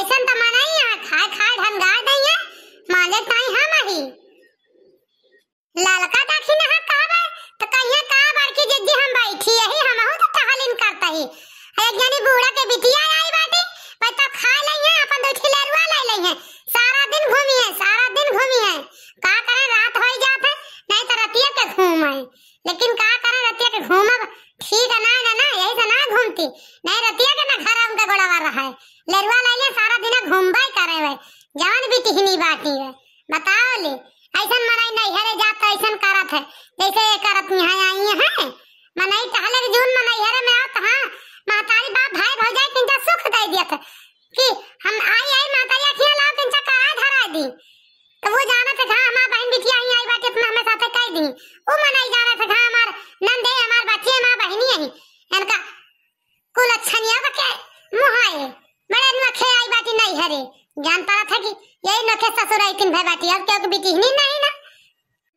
ऐसन त मनाई है खाए खाए ढंगा दइया माले ताई हम ही ललका दाखी ना का बा त कहिया का बार की जज्जी हम बैठी यही हमहु त टहलिन करता ही एक जनी बूढ़ा के बिटिया आई बाटे भाई तो खा लई है अपन दो ठिलरुआ लई है सारा दिन घूमी है का करे रात होई जात है नहीं तो रतिया के घूम है लेकिन का करे रतिया के घूमब ठीक है ना यही से ना घूमती नहीं रतिया के ना घर उनका गोड़वा रहा है लरुआ लइले सारा दिन घूमबाई करे वे जवान भी टिहनी बाटी है बताओ ले ऐसन मनाई नहीं हरे जात ऐसन करत है जैसे करत यहां आई है मनाई टहले जून मनाई हरे में आत हां महतारी बाप भाई भौजाई किनका सुख दे दिया था कि हम आई मातारी अखिया लाओ किनका करा धरा दी तो वो जाना था हमार बहन बिटिया आई बाटे अपना हमें साथे कह दी वो मनाई जाना था हमार नंदे हमार बच्चे हमार बहनी है इनका कुल अच्छनिया बके मुहाए बड़े नखे आई बाटी नहीं हरे जान पड़ा था कि यही नखे ससुर आई तीन भाई बाटी अब क्यों बिटिहनी नहीं ना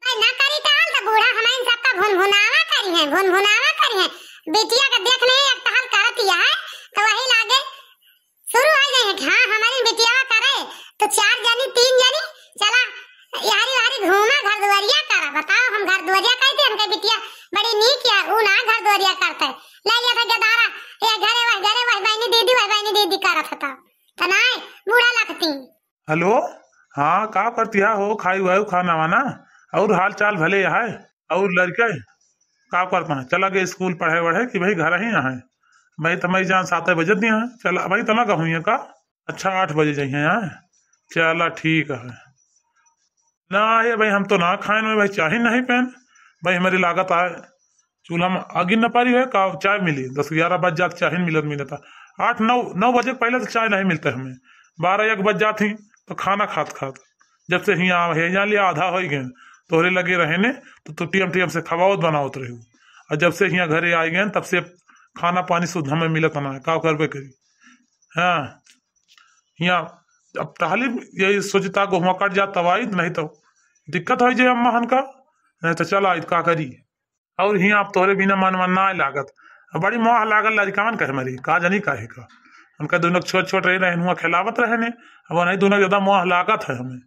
भाई ना करी ताल तो बूढ़ा हमारे सबका भुनभुनावा करी है बिटिया का देखने एक टहल करती है तो वही लागे शुरू हो जाए हां हमारी बिटिया करे तो 4 जनी 3 जनी चला यारी घूमा घर दुआरिया करा बताओ हम घर दुआरिया कहते हमके बिटिया बड़ी नीक है ऊ ना घर दुआरिया करते ले लिया था गदारा ये घरे वह बहनी दीदी करत था तनाए बूढ़ा लगती। हेलो हाँ का करती हो खाई हुआ खाना वाना और हाल चाल भले है और लड़के का करता है चला गए स्कूल पढ़े वढ़े कि भाई घर ही यहाँ भाई तुम्हारी जान 7 बजे नहीं है चला भाई तना कहूँ का अच्छा 8 बजे जाइए यहाँ चला ठीक है ना ये भाई हम तो ना खाए में भाई चाय नहीं पहन भाई हमारी लागत आए चूल्हा में आगे न पारी है का चाय मिली 10-11 बज जाते चाय मिलता 8-9 बजे पहले तो चाय नहीं मिलता हमें 12-1 बज जाती तो खाना खात जब से यहाँ लिया आधा हो गए तोहरे लगे रहे ने तो टीएम से खवाओत बनावत रहे और जब से यहाँ घरे आए गए तब से खाना पानी शुद्ध हमें मिलत ना का करबे करी हाँ यहाँ अब टहली यही सोचता घुमा कट जा तब आई नहीं तो दिक्कत हो जाए अम्मा हन का नहीं तो चल आई का करी और यहाँ अब तोहरे बिना मन ना लागत बड़ी मोह लागल लड़कान कहे मरी का जनी काहे का उनका दोनों छोट रहे हुआ खिलावत रहे ने अब नहीं दोनों ज्यादा मोह लागत है हमें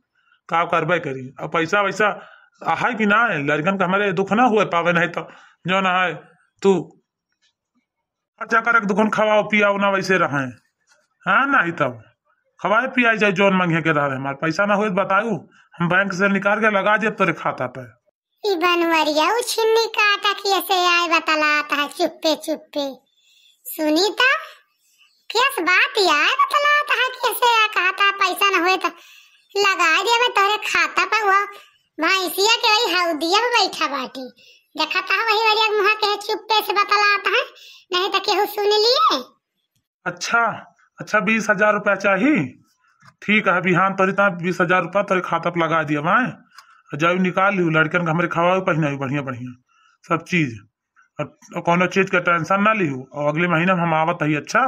का करबे करी अब पैसा वैसा है कि ना लड़कन का हमारे दुख ना हुए पावे नहीं तो जो ना है तू जाकर एक दुकान खवाओ पियाओ ना वैसे रहे हाँ ना ही तब खवाए पियाई जाए जोन मंगे के रहे हमारे पैसा ना हुए बताऊ हम बैंक से निकाल के लगा दिए तेरे खाता पे बनवरिया छिन्नी काटा कैसे आए बतलाता है चुप्पे सुनी तो किस बात यार बतलाता है कैसे कहता पैसा ना हुए तो लगा दिया मैं तेरे खाता पे वो भैंसिया के वही हौदिया में बैठा बाटी देखा था वही वरिया मुहा के चुप्पे से बतलाता है नहीं तो केहू सुन लिए। अच्छा 20,000 रुपया चाहिए ठीक है बिहान तोरी 20,000 रुपया तेरे खाता पे लगा दिया मैं जब निकाल ली लड़कन का हमारे खवाओ पहना बढ़िया सब चीज और कोनो चीज का टेंशन ना ली और अगले महीने में हम आवत है अच्छा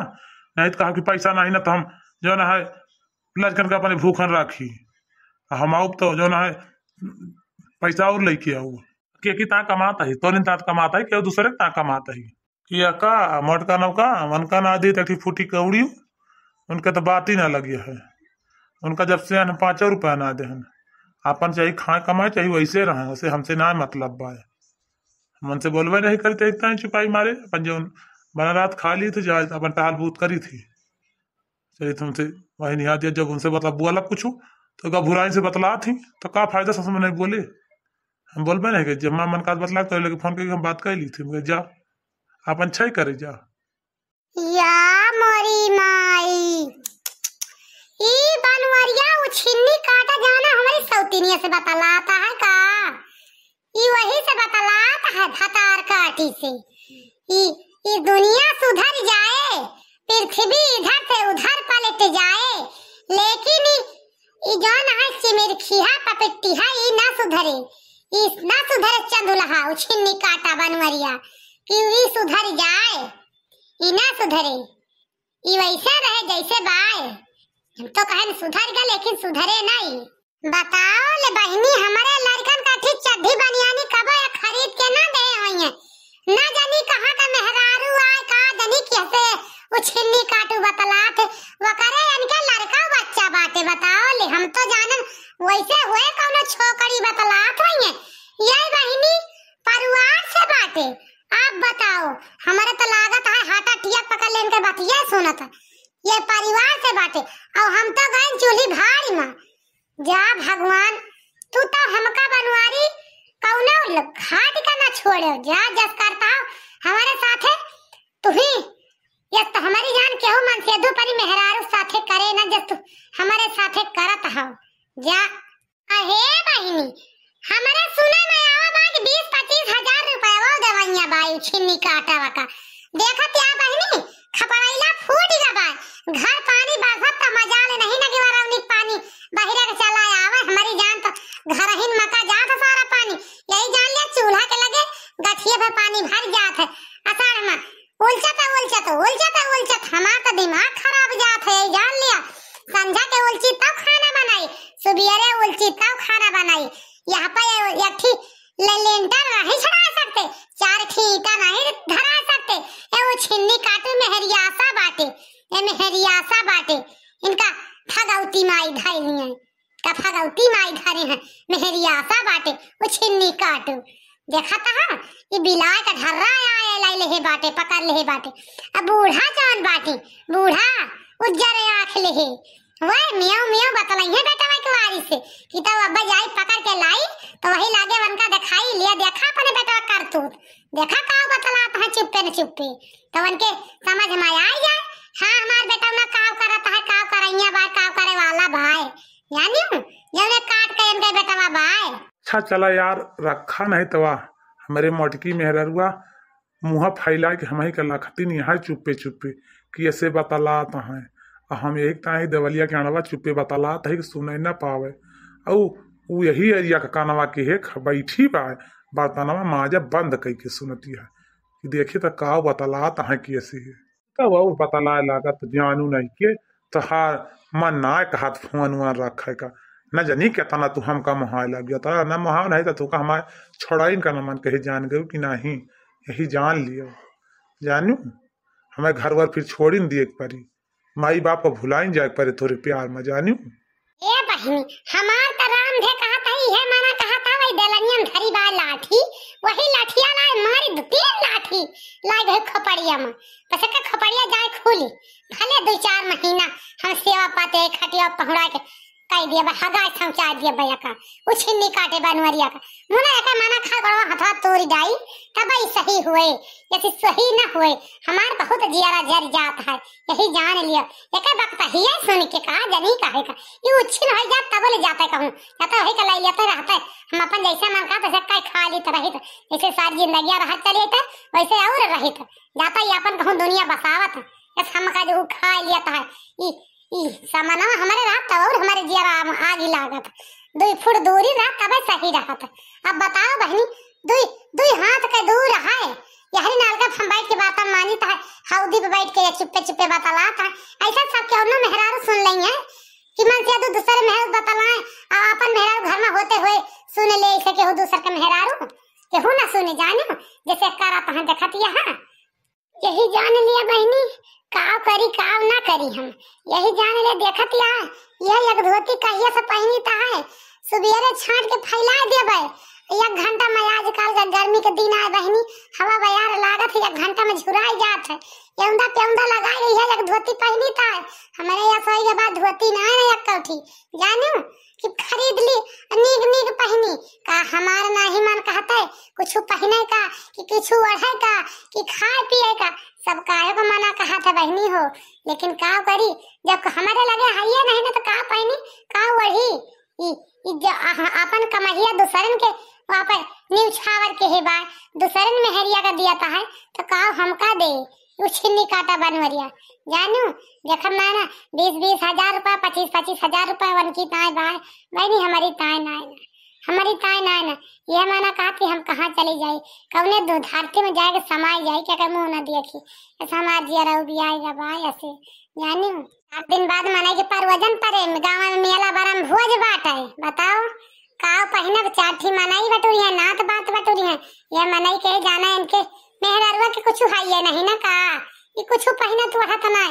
नहीं तो कहा कि पैसा नहीं ना तो हम जो ना है लड़कन का अपने भूखन राखी हम आओ तो जो ना है पैसा और लेके आओ कि ता कमाता है तो ता कमाता है क्यों दूसरे ता कमाता है कि का मोटका नौका मन का ना दी तक फूटी कौड़ी उनके तो बात ही ना लगी है उनका जब से 5 रुपया ना दे अपन चाहिए खाए कमाए चाहिए वैसे रहे वैसे हमसे ना मतलब बा हमसे बोलवे नहीं करते इतना चुपाई मारे अपन जो बना रात खा ली थी जाए अपन टहल बूत करी थी चलिए तुमसे वही नहीं दिया जब उनसे मतलब बोला पूछू तो का बुराई से बतला थी तो का फायदा सस में नहीं बोले हम बोलबे नहीं जब माँ मन का बतला तो लेके फोन करके हम बात कर ली थी मुझे जा अपन छै करे जा या मोरी माई ई बनवरिया छिन्नी काटा जाना हमारी सौतीनिया से बतलाता है का ई वही से बतलाता है भतार काटी से ई दुनिया सुधर जाए पृथ्वी इधर से उधर पलट जाए लेकिन ई जान है चिमिरखिया पपट्टी है ई ना सुधरे चंदुलहा छिन्नी काटा बनवरिया कि ई सुधर जाए ई ना सुधरे ई वैसे रहे जैसे बाय हम तो कहन सुधर गए लेकिन सुधरे नहीं। बताओ ले बहनी हमारे लड़कन का ठीक चड्ढी बनियानी कब खरीद के ना दे होई है ना जानी कहां का मेहरारू आए का जानी कैसे वो छिन्नी काटू बतलात वो करे इनके लड़का परिवार से बाटे और हम तो गए चूल्ही भाड़ी में। जा भगवान, तू तो हमका बनवारी कौनो घाट का ना छोड़े। जा जस करता हमारे साथे तू ही ये तो हमारी जान केहू मन से दो परी मेहरारू साथे करे ना जस तू हमारे साथे करत हो। जा अहे बहिनी, हमारे सुने में आवा बा कि 20-25 हजार रुपया वो दवाइयां बाई छिन्नी काटावा का। देखत या बहिनी खपड़ैला फूट गा बा। घर पानी बरसत त मजाल नहीं ना कि वरौनी पानी बहिरे के चला आवे। हमारी जान तो घर ही मका जात सारा पानी। यही जान ले चूल्हा के लगे गठिए पे पानी भर जात है। असार में उलचत हमार तो दिमाग खराब जात है। जान लिया संझा के उलची तब खाना बनाई, सुबेरे उलची तब खाना बनाई। यहाँ पर एक ठी लेंटर नहीं चढ़ा सकते, 4 ठी ईंटा नहीं धरा सकते। ये वो छिन्नी काटू मेहरियासा बाटे, ये मेहरियासा बाटे। इनका भगवती माई धरी है, का भगवती माई धरे हैं मेहरियासा बाटे। वो छिन्नी काटू देखा था ये बिलाय का ढर्रा आए लाई ले बाटे, पकड़ ले बाटे। अब बूढ़ा जान बाटे, बूढ़ा उज्जर आँख ले वह मियाँ मियाँ बतलाई है बेटा के वारी से कि तो अब्बा जाई पकड़ के लाई तो वही लागे वनका दिखाई लिया। देखा अपने बेटा करतूत, देखा काव बतलाता है चुप्पे न चुप्पे तो उनके समझ में आ जाए। हाँ हमार बेटा ना काव करता है, काव करैया बा, काव करे वाला भाई जानी जौने काट के इनके बेटा भाई। अच्छा चला यार, रखा नहीं तवा हमारे मोटकी मेहररुआ मुँह फैला के हम ही कर लखती नहीं है चुप्पे चुप्पे कि ऐसे बतलाता है। हम एक ताही देवलिया के अड़वा चुप्पे बतलाता है कि सुने न पावे। औ वो यही एरिया का कानवा के है बैठी बा बर्तनवा माजा बंद कई के सुनती है कि देखिए तो का बतलाता है कि ऐसे है तब और बतलाए लागत जानू नहीं के तो हार मन ना हाथ फोन वहाँ रखे का न जानी कहता तू हमका मुहा लग गया था न मुहा नहीं था तू का हमारे छोड़ाइन का न मन कहे जान गयो कि नहीं यही जान लियो जानू हमें घर वर फिर छोड़ी न दिए परी माई बाप को भुलाइन जाए परे थोड़े प्यार में जानू। ए बहिनी हमार त राम धे कहा था ये माना कहा था वही दलनियन धरी बा लाठी वही लाठिया लाए मारी 3 लाठी लाए गए खपड़िया में बस का खपड़िया जाए खुली भले 2-4 महीना हम सेवा पाते खटिया पहुड़ा के कह दिया हगा समझा दिया भैया का वो छिन्नी काटे बनवरिया का मुना का माना खा गवा हथा तोड़ी डाई तब ही सही हुए यदि सही न हुए हमार बहुत जियारा जर जात है। यही जान लिया एक वक्त ही सुन के कहा जनी काहे का ये उछिन हो जात तब ले जाता कहूं जाता है कलाई लेते रहता हम अपन जैसा मन का तैसे काय खा ली तरह ही जैसे सारी जिंदगी रह चले थे वैसे और रही था जाता ही अपन कहूं दुनिया बसावत है हम का जो खा लिया था ई सामान हमारे रात और हमारे जियारा आग लागत 2 फुट दूरी रात तब सही रहा था। अब बताओ बहनी 2 हाथ के दूर है यही नाल का हम बैठ के बात मानी था हौदी पे बैठ के चुप्पे चुप्पे बतलाता ऐसा सब क्यों ना मेहरारू सुन लई है कि मन से दूसरे मेहरारू बतलाए और अपन मेहरारू घर में होते हुए सुन ले ऐसे के हो दूसर के मेहरारू के हो ना सुने जाने जैसे करत है देखतिया हां यही जान लिया बहनी काव करी काव ना करी हम यही जान ले देखत या यह एक धोती कहिया से पहनी ता है सुबेरे छांट के फैला देबे 1 घंटा में आजकल का गर्मी के दिन आए बहनी हवा बयार लागत है 1 घंटा में झुराई जात है पेउंदा लगा रही है एक धोती पहनी ता है हमारे यहाँ सोई के बाद धोती ना है एक कौठी जानू कि खरीद ली नीक पहनी का हमार नहीं मन कहता है कुछ पहने का कि कुछ ओढ़े का कि खाए पिए का सब काहे को मना कहा था बहनी हो लेकिन का करी जब हमारे लगे हाइए नहीं ना तो का पहनी का वही अपन कमहिया दूसरन के वहाँ पर न्यू छावर के है बा दूसरन मेहरिया का दिया था है तो का हमका दे छिन्नी काटा बनवरिया जानू देखम ना 20-20 हजार रुपया 25-25 हजार रुपया उनकी ताए भाई बहनी हमारी ताए ना ये माना कहा कि हम कहाँ चले जाए कौने दुधारते में जाएगा समाई जाए क्या मुँह न देखी ऐसा हमार जिया भी आएगा भाई ऐसे जानू 8 दिन बाद मनाई के परवजन परे गाँव में मेला बरम भोज बाट है बताओ काव पहिना 4 ठी मनाई बटोरी है नात बात बटोरी है ये मनाई के जाना इनके मेहररुआ के कुछ हाइए नहीं ना का ये कुछ पहिना तो हट ना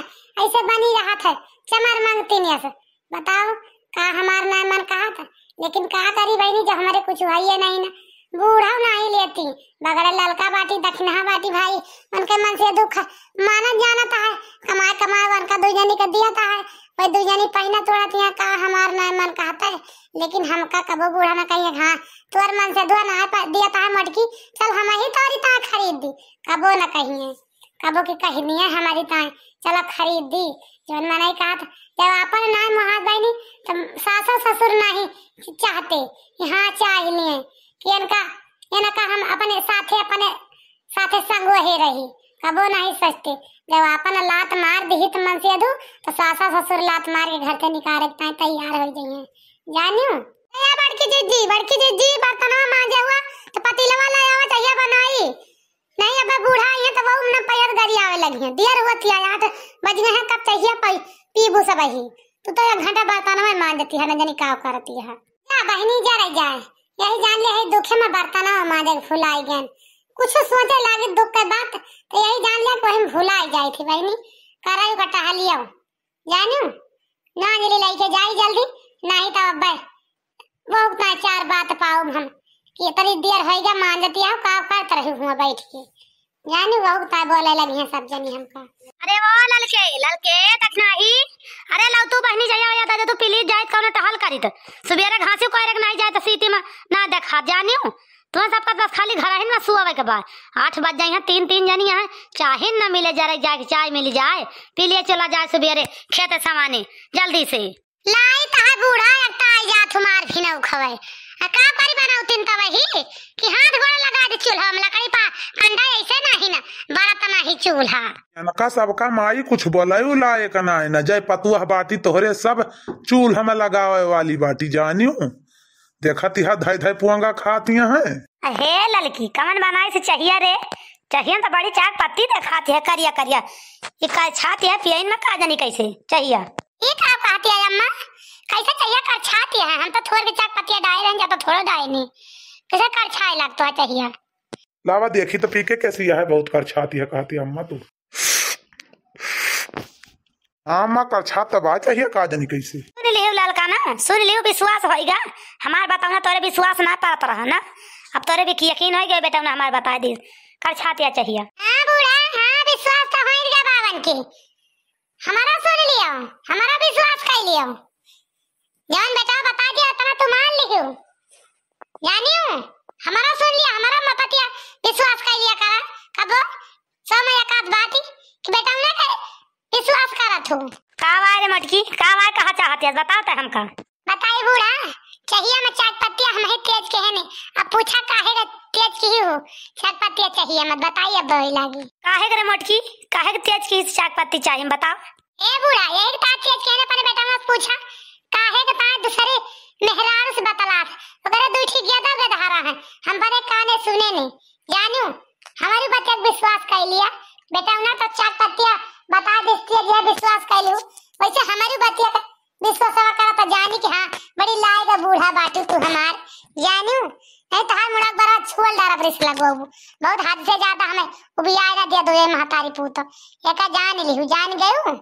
ऐसे बनी रहा था चमर मांगती नहीं ऐसे बताओ का हमार ना मन कहा था लेकिन का करी बहनी जब हमारे कुछ हाइए नहीं ना बूढ़ा नहीं लेती, बगड़े ललका बाटी दक्षिणा बाटी भाई, उनके मन से दुख माना जानता है, कमाए कमाए उनका दो जनी का दिया था है, वही दो जनी पहिना तोड़ा थिया का हमार ना मन कहता है, लेकिन हमका कबो बूढ़ा ना कहिए हाँ तोर मन से दुआ ना दिया था मटकी, चल हम ही तोरी ता खरीद दी, कबो ना कहिए, कबो की कहनी है हमारी ता चलो खरीद दी, जो मैंने कहा था जब अपन ना महाद बहनी तो सासो ससुर नहीं चाहते, यहाँ चाहिए कि इनका हम अपने साथे संग वही रही, कबो नहीं सोचते, जब अपन लात मार दी तो मन से दू तो सासा ससुर लात मार के घर से निकाले तैयार हो जाइए, जानियो बड़की जीजी बर्तन मांजे हुआ तो पतीलवा लाया हुआ चाहिए बनाई नहीं, अब बूढ़ा है तो वो न पैर गरी आवे लगी है, देर हुआ थी 8 बज गए हैं, कब चाहिए पीबू सब ही तो 1 घंटा बर्तन में मान देती है, न जानी का करती है, क्या बहनी जा रही जाए यही जान ले दुखे में बर्तन मांजे भुलाई गए, कुछ सोचे लागे दुख के बात तो यही जान लिया कोई भुलाई जाई थी बहनी, कराई का टहलियो जानियो ना जली लेके जाई जल्दी, नहीं तो अब बहुत ना 4 बात पाओ हम कि इतनी देर हो गया मान जाती है, का करते रही हुआ बैठ के, जानी बहुत बोले लगी है सब जनी हमका, अरे वो ललके तखनाही, अरे लव तू बहनी जाया जाता है, तू प्लीज जाए कौन टहल करी तो सुबेरे घासी कोई रख नहीं जाए तो सीटी में ना देखा जानियो, तुम्हें सबका बस खाली घर ही में सुआवे के बाद 8 बज जाए हैं, 3 जनी है, चाहे न मिले जरा जाके चाय मिल जाए पी लिए चला जाए सुबेरे खेत समाने जल्दी से लाई ता बूढ़ा एकटा आ जा तुम्हार भी न खवे, का करी बनाऊ तीन तब ही कि हाथ गोड़ लगा दे चूल्हा में लकड़ी पा अंडा ऐसे नहीं ना बड़ा तना ही चूल्हा, इनका सबका माई कुछ बोलायू लाए का ना न जय पतुआ बाटी तोहरे सब चूल्हा में लगावे वाली बाटी जानियो, देखा तिहा धाई धाई पुआंगा खातिया है, हे ललकी कमन बनाए से चाहिए रे, चाहिए तो बड़ी चाक पत्ती दिखाती है करिया करिया, ये का छाती है पियन में का जानी कैसे चाहिए, ये का कहती है अम्मा कैसे चाहिए कर छाती है, हम तो थोड़ी चाक पत्तियां डाल रहे हैं तो थोड़ा डाल नहीं कैसे कर छाई लगता है चाहिए, लावा देखी तो पीके कैसी है, बहुत कर छाती है कहती अम्मा तू, अम्मा कर छात तब चाहिए का जानी कैसे, सुन लियो ललका ना सुन लियो, विश्वास होएगा हमार बताऊंगा तोरे विश्वास ना पात रहा ना, अब तोरे भी यकीन हो गया बेटा हमारे बता दी कर छातिया चाहिए, हां बूढ़ा हां विश्वास तो हो गया बावन के, हमारा सुन लियो हमारा विश्वास कर लियो, जान बेटा बता दिया इतना तो मान लियो, जानियो हमारा सुन लिया हमारा मपतिया विश्वास कर लिया करा, कब समय एकाध बात कि बेटा ना करे विश्वास करत हो, का वाले मटकी का वाले कहा चाहती है बताते हमका, बताई बूढ़ा चाहिए मैं चाक पत्तियां हम ही तेज के है ने, अब पूछा काहे रे तेज की हो, चाक पत्तियां चाहिए मत बताइए अब लागी, काहे करे मटकी काहे तेज की चाक पत्ती चाहिए बताओ, ए बूढ़ा यही ता तेज कहने पर बेटा मत पूछा काहे के ता दूसरे मेहरारू से बतला, अगर दूठी ज्यादा गधारा है हम बड़े काने सुने नहीं, जानियो हमारी बात पर विश्वास कर लिया बेटा ना तो चाक पत्तियां बता देती है जो विश्वास कर लो, वैसे हमारी बात पर विश्वास करा तो जानी कि हाँ बड़ी लाएगा बूढ़ा बाटू तू हमार, जानियो नहीं तो हर मुड़क बड़ा छोल डारा पर इस लगो बहुत हद से ज्यादा हमें उबियाएगा दे दो ये महतारी पूत, एका जान लिहू जान गयो।